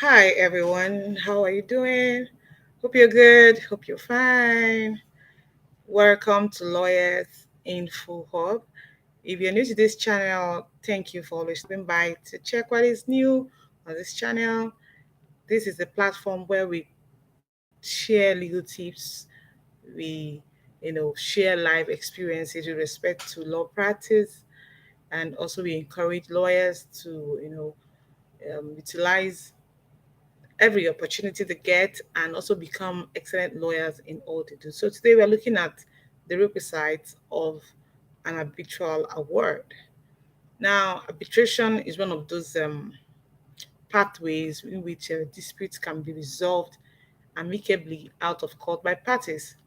Hi everyone, how are you doing? Hope you're good, hope you're fine. Welcome to Lawyers Infohub. If you're new to this channel, thank you for always stopping by to check what is new on this channel. This is a platform where we share legal tips, we share life experiences with respect to law practice, and also we encourage lawyers to utilize every opportunity they get and also become excellent lawyers in all they do. So today we're looking at the requisites of an arbitral award. Now, arbitration is one of those pathways in which disputes can be resolved amicably out of court by parties.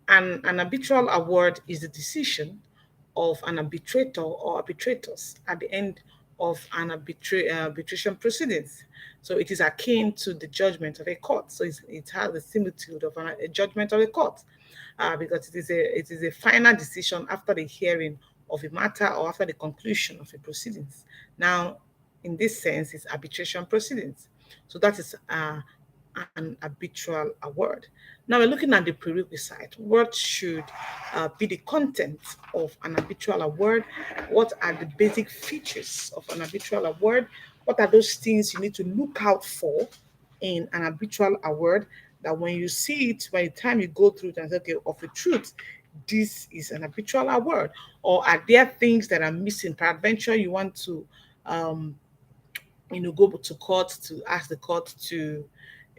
And an arbitral award is the decision of an arbitrator or arbitrators at the end of an arbitration proceedings. So it is akin to the judgment of a court. So it has the similitude of a judgment of a court because it is a final decision after the hearing of a matter or after the conclusion of a proceedings. Now, in this sense, it's arbitration proceedings. So that is an arbitral award. Now we're looking at the prerequisite. What should be the content of an arbitral award? What are the basic features of an arbitral award? What are those things you need to look out for in an arbitral award that when you see it, by the time you go through it and say, okay, of the truth, this is an arbitral award? Or are there things that are missing? Peradventure, you want to go to court to ask the court to,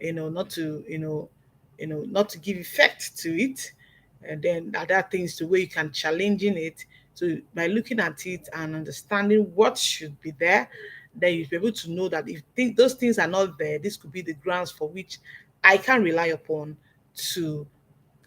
not to, not to give effect to it. And then other things the way you can challenging it. So by looking at it and understanding what should be there, then you'll be able to know that if those things are not there, this could be the grounds for which I can rely upon to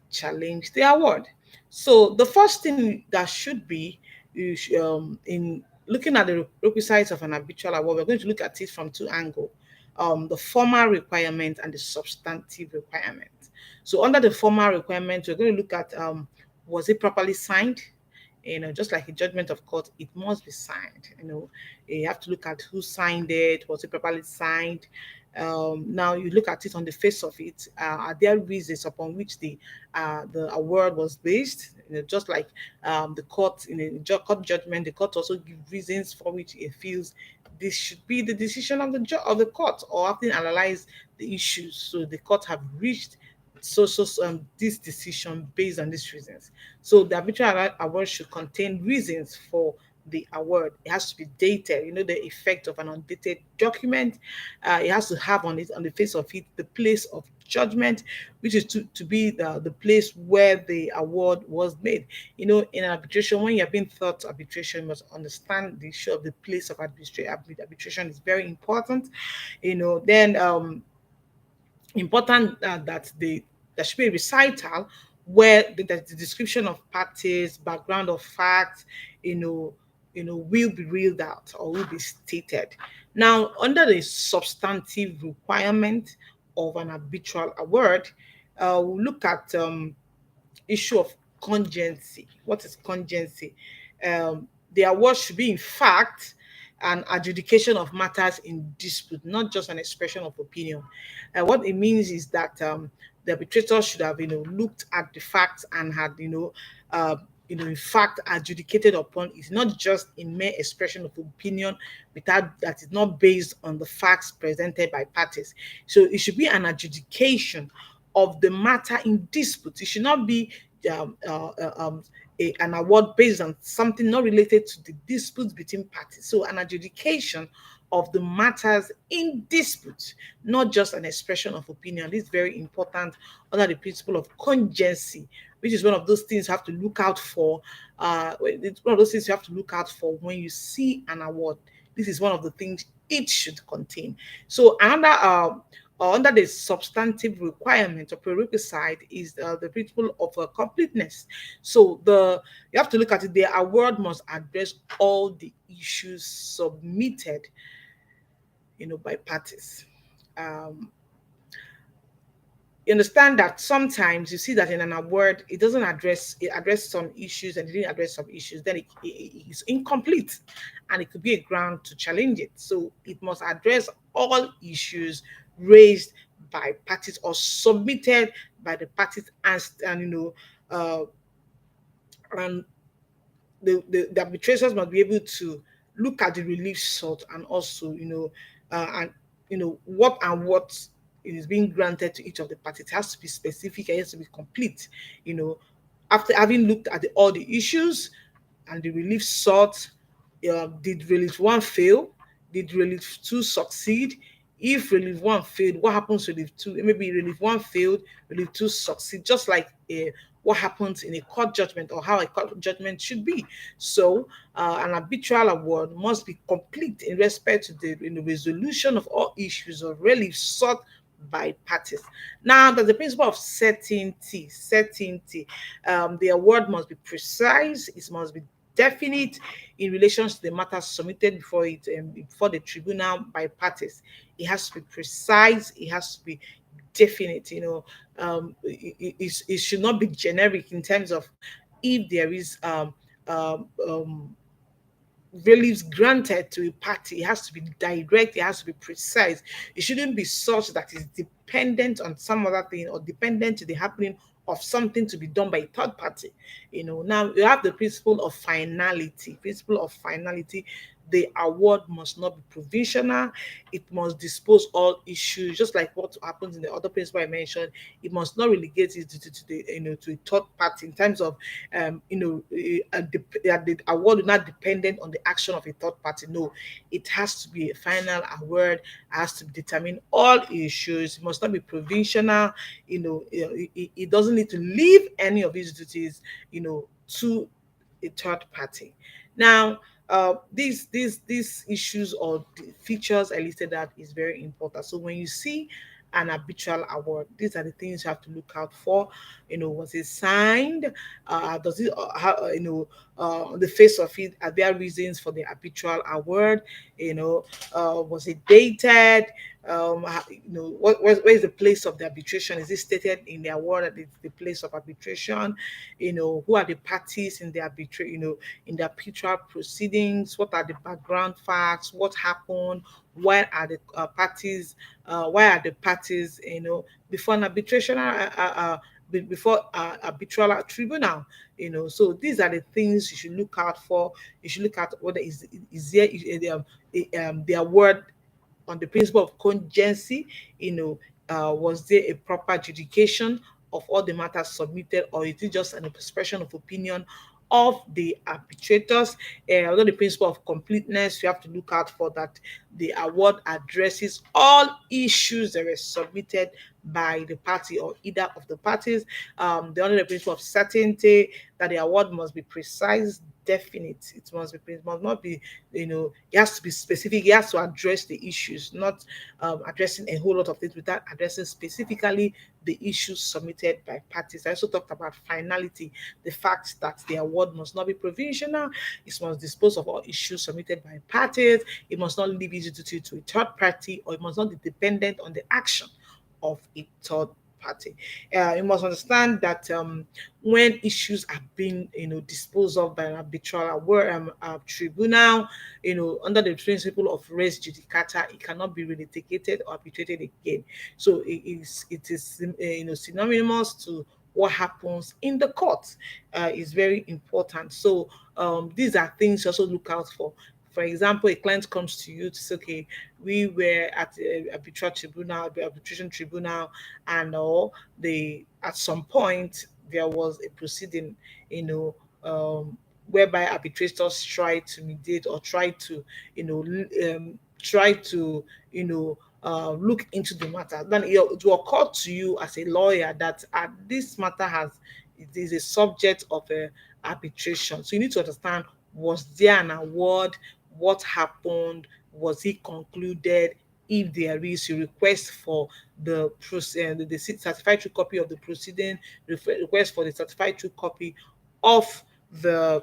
challenge the award. So the first thing that should be in looking at the requisites of an arbitral award, we're going to look at it from two angles. The formal requirement and the substantive requirement. So under the formal requirement, we're going to look at was it properly signed? Just like a judgment of court, it must be signed. You have to look at who signed it, was it properly signed. Now you look at it on the face of it. Are there reasons upon which the award was based? Just like the court in a court judgment, the court also gives reasons for which it feels this should be the decision of the court, or having analyzed the issues. So the court have reached this decision based on these reasons. So the arbitral award should contain reasons for the award. It has to be dated. The effect of an undated document. It has to have on it, on the face of it, the place of judgment, which is to be the place where the award was made. In arbitration, when you're being taught arbitration, you must understand the issue of the place of arbitration is very important. Then important that there should be a recital where the description of parties, background of facts, will be reeled out or will be stated. Now, under the substantive requirement of an arbitral award, we'll look at issue of contingency. What is contingency? The award should be, in fact, an adjudication of matters in dispute, not just an expression of opinion. What it means is that the arbitrator should have, looked at the facts and had, in fact, adjudicated upon it, not just a mere expression of opinion without that is not based on the facts presented by parties. So it should be an adjudication of the matter in dispute. It should not be um, uh, uh, um, an award based on something not related to the disputes between parties. So an adjudication of the matters in dispute, not just an expression of opinion. This is very important under the principle of contingency, which is one of those things you have to look out for. It's one of those things you have to look out for when you see an award. This is one of the things it should contain. So under the substantive requirement or prerequisite is the principle of completeness. So you have to look at it. The award must address all the issues submitted, by parties. Um, you understand that sometimes you see that in an award it address some issues and it didn't address some issues, then it's incomplete and it could be a ground to challenge it. So it must address all issues raised by parties or submitted by the parties, and uh, and the arbitrators must be able to look at the relief sought, and also and what is being granted to each of the parties. It has to be specific, it has to be complete. you know After having looked at all the issues and the relief sought, did relief one fail? Did relief two succeed? If relief one failed, what happens to relief two? Maybe relief one failed, relief two succeed, just like what happens in a court judgment, or how a court judgment should be. So, an arbitral award must be complete in respect to the resolution of all issues of relief sought by parties. Now, there's the principle of certainty. Certainty. The award must be precise. It must be definite in relation to the matter submitted before the tribunal by parties. It has to be precise. It has to be definite. It should not be generic in terms of if there is um, um, reliefs granted to a party. It has to be direct, it has to be precise. It shouldn't be such that it's dependent on some other thing, or dependent to the happening of something to be done by a third party. Now you have the principle of finality. Principle of finality. The award must not be provisional. It must dispose all issues, just like what happens in the other principle I mentioned. It must not relegate it to the to a third party in terms of the award is not dependent on the action of a third party. No, it has to be a final award. It has to determine all issues. It must not be provisional. It doesn't need to leave any of its duties to a third party. Now, these issues or the features I listed out is very important. So when you see an arbitral award, these are the things you have to look out for. Was it signed? Does it how on the face of it, are there reasons for the arbitral award? Was it dated? Where is the place of the arbitration? Is it stated in the award that it's the place of arbitration? Who are the parties in the in the arbitral proceedings? What are the background facts? What happened? Why are the parties? Why are the parties? Before an arbitration? Before arbitral tribunal. So these are the things you should look out for. You should look at whether is there the award on the principle of contingency. Was there a proper adjudication of all the matters submitted, or is it just an expression of opinion of the arbitrators? Although the principle of completeness, you have to look out for that the award addresses all issues that were submitted by the party or either of the parties. The other principle of certainty, that the award must be precise, definite. It must not be, it has to be specific. It has to address the issues, not addressing a whole lot of things without addressing specifically the issues submitted by parties. I also talked about finality, the fact that the award must not be provisional. It must dispose of all issues submitted by parties. It must not leave it to a third party, or it must not be dependent on the action of a third party. You must understand that when issues are being, disposed of by an arbitral award, tribunal, under the principle of res judicata, it cannot be relitigated or arbitrated again. So it is synonymous to what happens in the court. Is very important. So these are things you also look out for. For example, a client comes to you to say, okay, we were at a arbitration tribunal, and all the at some point there was a proceeding, you know, whereby arbitrators try to mediate, or try to, try to, look into the matter. Then it will occur to you as a lawyer that this matter it is a subject of arbitration. So you need to understand, was there an award? What happened? Was it concluded? If there is, you request for the certified true copy of the proceeding, request for the certified true copy of the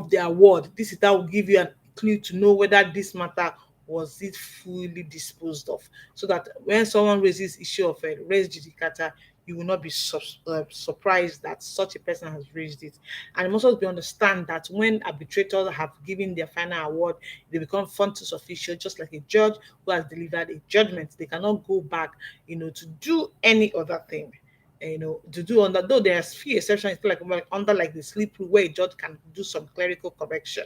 the award. That will give you a clue to know whether this matter was it fully disposed of, so that when someone raises issue of a res judicata, you will not be surprised that such a person has raised it. And it must also be understand that when arbitrators have given their final award, they become functus official, just like a judge who has delivered a judgment. They cannot go back, to do any other thing. To do under, though there's few exceptions, like under like the sleep rule where a judge can do some clerical correction,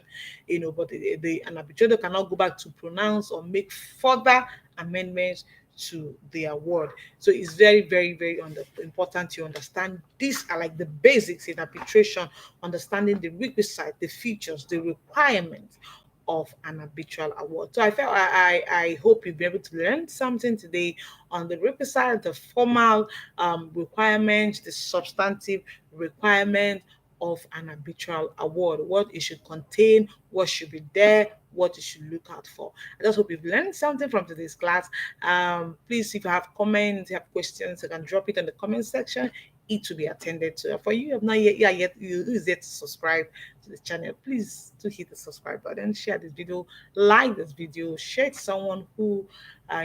but an arbitrator cannot go back to pronounce or make further amendments to the award. So it's very, very, very important to understand. These are like the basics in arbitration, understanding the requisite, the features, the requirements of an arbitral award. So I hope you'll be able to learn something today on the requisite, the formal requirements, the substantive requirement of an arbitral award, what it should contain, what should be there, what you should look out for. I just hope you've learned something from today's class. Please, if you have comments, you have questions, you can drop it in the comment section. It will be attended to. For you have not yet, who is yet to subscribe to the channel, please do hit the subscribe button, share this video, like this video, share it to someone who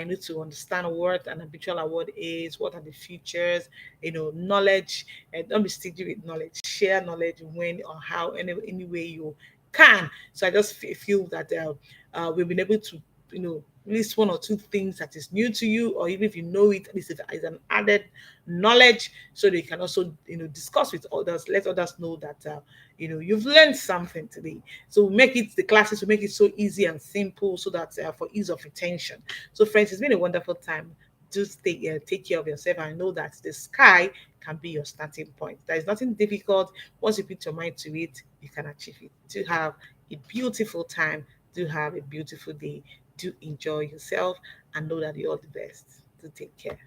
need to understand what an arbitral award is, what are the features, knowledge, and don't be stingy with knowledge. Share knowledge when or how, any way you can. So I just feel that we've been able to, list one or two things that is new to you, or even if you know it, this is an added knowledge, so that you can also, discuss with others, let others know that you've learned something today. So make it the classes will make it so easy and simple, so that for ease of retention. So friends, it's been a wonderful time. Just take care of yourself and know that the sky can be your starting point. There is nothing difficult. Once you put your mind to it, you can achieve it. Do have a beautiful time. Do have a beautiful day. Do enjoy yourself and know that you're the best. Do take care.